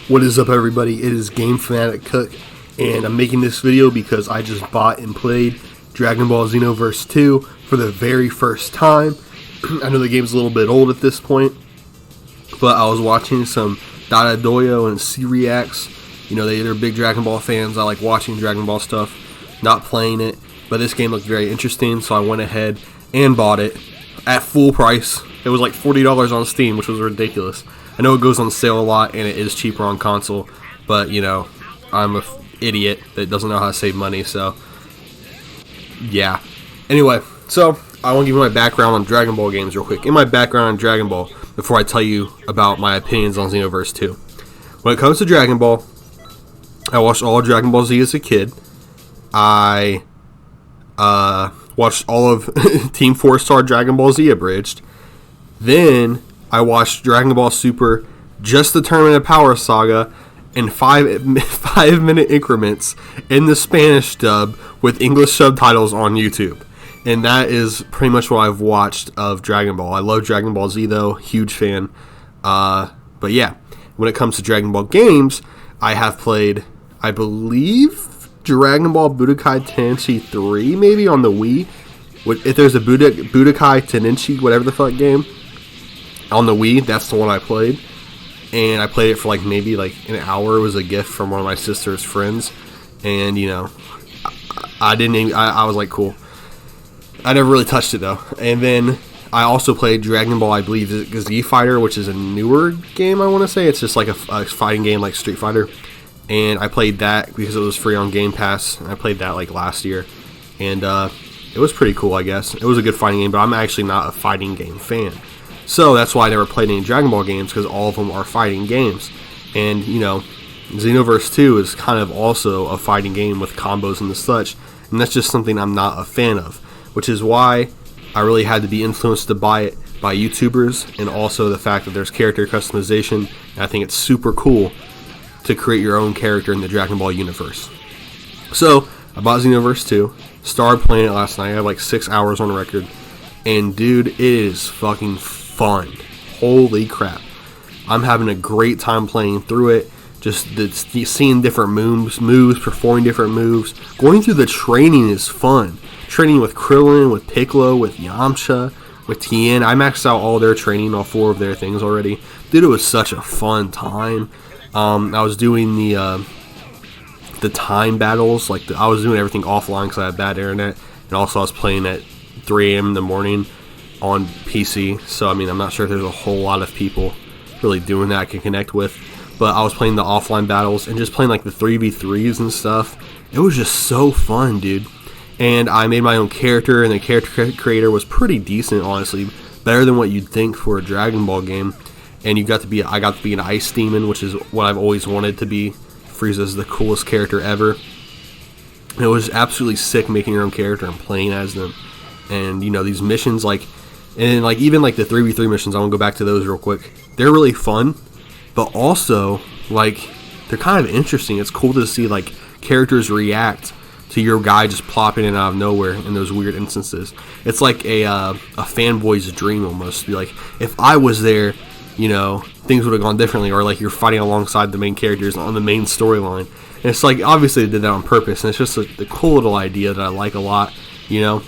What is up, everybody? It is Game Fanatic Cook, and I'm making this video because I just bought and played Dragon Ball Xenoverse 2 for the very first time. I know the game's a little bit old at this point, but I was watching some Dada Doyo and C-Reacts. You know, they're big Dragon Ball fans. I like watching Dragon Ball stuff, not playing it, but this game looked very interesting, so I went ahead and bought it at full price. It was like $40 on Steam, which was ridiculous. I know it goes on sale a lot, and it is cheaper on console, but, you know, I'm an idiot that doesn't know how to save money, so, yeah. Anyway, so, I want to give you my background on Dragon Ball games real quick. In my background on Dragon Ball, before I tell you about my opinions on Xenoverse 2. When it comes to Dragon Ball, I watched all of Dragon Ball Z as a kid. I watched all of Team 4-Star Dragon Ball Z Abridged. Then I watched Dragon Ball Super, just the Tournament of Power saga, in 5-minute increments in the Spanish dub with English subtitles on YouTube. And that is pretty much what I've watched of Dragon Ball. I love Dragon Ball Z though, huge fan. But yeah, when it comes to Dragon Ball games, I have played, I believe, Dragon Ball Budokai Tenkaichi 3 maybe on the Wii. If there's a Budokai Tenkaichi whatever the fuck game on the Wii, that's the one I played. And I played it for like maybe like an hour. It was a gift from one of my sister's friends. And you know, I was like, cool. I never really touched it though. And then I also played Dragon Ball, I believe, Z Fighter, which is a newer game, I want to say. It's just like a fighting game like Street Fighter. And I played that because it was free on Game Pass. And I played that like last year. And it was pretty cool, I guess. It was a good fighting game, but I'm actually not a fighting game fan. So that's why I never played any Dragon Ball games, because all of them are fighting games. And, you know, Xenoverse 2 is kind of also a fighting game with combos and such. And that's just something I'm not a fan of. Which is why I really had to be influenced to buy it by YouTubers, and also the fact that there's character customization. And I think it's super cool to create your own character in the Dragon Ball universe. So, I bought Xenoverse 2, started playing it last night. I had like 6 hours on record. And dude, it is fucking fun. Holy crap. I'm having a great time playing through it. Just seeing different moves, performing different moves. Going through the training is fun. Training with Krillin, with Piccolo, with Yamcha, with Tien. I maxed out all their training, all 4 of their things already. Dude, it was such a fun time. I was doing the time battles. I was doing everything offline because I had bad internet. And also I was playing at 3 a.m. in the morning on PC. So, I mean, I'm not sure if there's a whole lot of people really doing that I can connect with. But I was playing the offline battles and just playing like the 3v3s and stuff. It was just so fun, dude. And I made my own character, and the character creator was pretty decent, honestly. Better than what you'd think for a Dragon Ball game. And I got to be an Ice Demon, which is what I've always wanted to be. Frieza's the coolest character ever. And it was absolutely sick making your own character and playing as them. And, you know, these missions, even the 3v3 missions, I want to go back to those real quick. They're really fun, but also, they're kind of interesting. It's cool to see, characters react to your guy just plopping in out of nowhere in those weird instances. It's like a fanboy's dream almost. Be like, if I was there, you know, things would have gone differently. Or you're fighting alongside the main characters on the main storyline. And it's obviously they did that on purpose. And it's just a cool little idea that I like a lot, you know.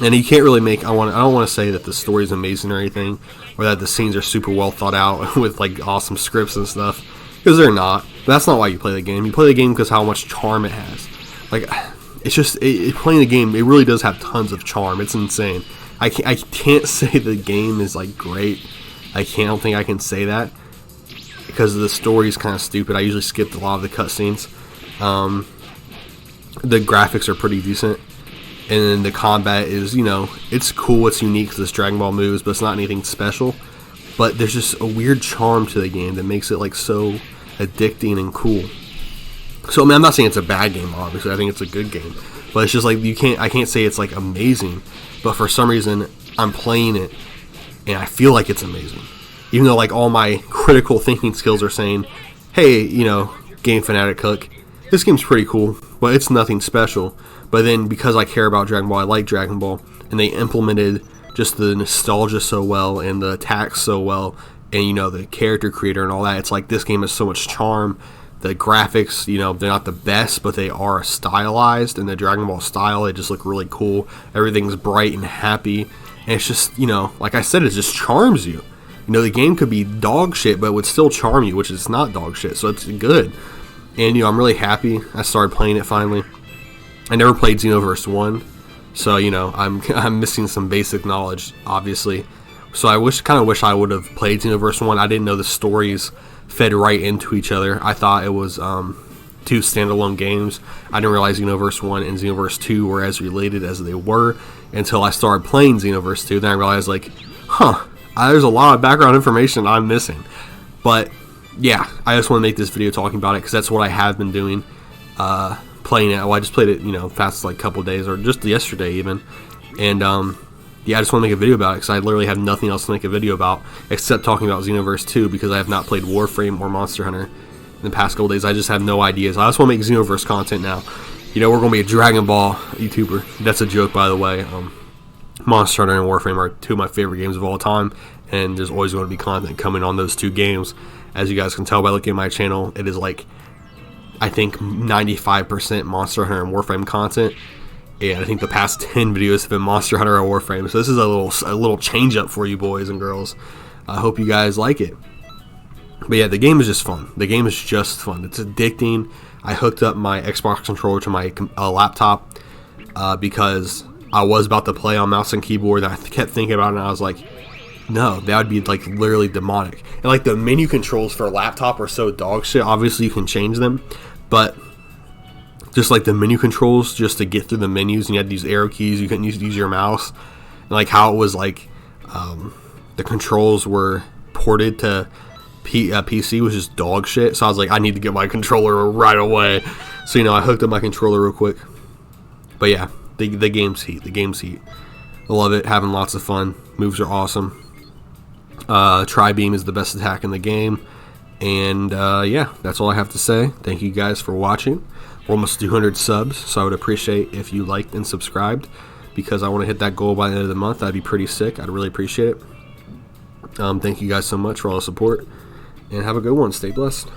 And you can't really I don't want to say that the story is amazing or anything, or that the scenes are super well thought out with awesome scripts and stuff, because they're not. But that's not why you play the game. You play the game because how much charm it has. It's just playing the game. It really does have tons of charm. It's insane. I can't say the game is great. I don't think I can say that because the story is kind of stupid. I usually skipped a lot of the cutscenes. The graphics are pretty decent. And then the combat is, you know, it's cool, it's unique because it's Dragon Ball moves, but it's not anything special. But there's just a weird charm to the game that makes it, so addicting and cool. So, I mean, I'm not saying it's a bad game, obviously. I think it's a good game. But it's just, I can't say it's, amazing. But for some reason, I'm playing it, and I feel like it's amazing. Even though, all my critical thinking skills are saying, hey, you know, Game Fanatic Cook, this game's pretty cool, but it's nothing special. But then, because I care about Dragon Ball, I like Dragon Ball, and they implemented just the nostalgia so well, and the attacks so well, and you know, the character creator and all that. It's like this game has so much charm. The graphics, you know, they're not the best, but they are stylized in the Dragon Ball style. They just look really cool. Everything's bright and happy, and it's just, you know, like I said, it just charms you. You know, the game could be dog shit, but it would still charm you, which is not dog shit, so it's good. And, you know, I'm really happy I started playing it finally. I never played Xenoverse 1, so, you know, I'm missing some basic knowledge, obviously. So I kind of wish I would have played Xenoverse 1. I didn't know the stories fed right into each other. I thought it was two standalone games. I didn't realize Xenoverse 1 and Xenoverse 2 were as related as they were until I started playing Xenoverse 2. Then I realized, like, there's a lot of background information I'm missing. But yeah, I just want to make this video talking about it because that's what I have been doing, playing it. Well, I just played it, you know, fast like a couple days, or just yesterday even. And yeah, I just want to make a video about it because I literally have nothing else to make a video about except talking about Xenoverse 2 because I have not played Warframe or Monster Hunter in the past couple days. I just have no ideas. I just want to make Xenoverse content now. You know, we're going to be a Dragon Ball YouTuber. That's a joke, by the way. Monster Hunter and Warframe are two of my favorite games of all time, and there's always going to be content coming on those two games. As you guys can tell by looking at my channel, it is like, I think 95% Monster Hunter and Warframe content, and I think the past 10 videos have been Monster Hunter or Warframe. So this is a little change up for you boys and girls. I hope you guys like it. But yeah, the game is just fun. The game is just fun. It's addicting. I hooked up my Xbox controller to my laptop because I was about to play on mouse and keyboard, and I kept thinking about it, and I was like, no, that would be like literally demonic. And like the menu controls for a laptop are so dog shit. Obviously you can change them, but just like the menu controls, just to get through the menus, and you had to use arrow keys, you couldn't use your mouse. And like how it was like the controls were ported to PC was just dog shit. So I was like, I need to get my controller right away. So, you know, I hooked up my controller real quick. But yeah, the game's heat. The game's heat. I love it. Having lots of fun. Moves are awesome. Tri-beam is the best attack in the game. And yeah, that's all I have to say. Thank you guys for watching. We're almost 200 subs, so I would appreciate if you liked and subscribed, because I want to hit that goal by the end of the month. That'd be pretty sick. I'd really appreciate it. Thank you guys so much for all the support, and have a good one. Stay blessed.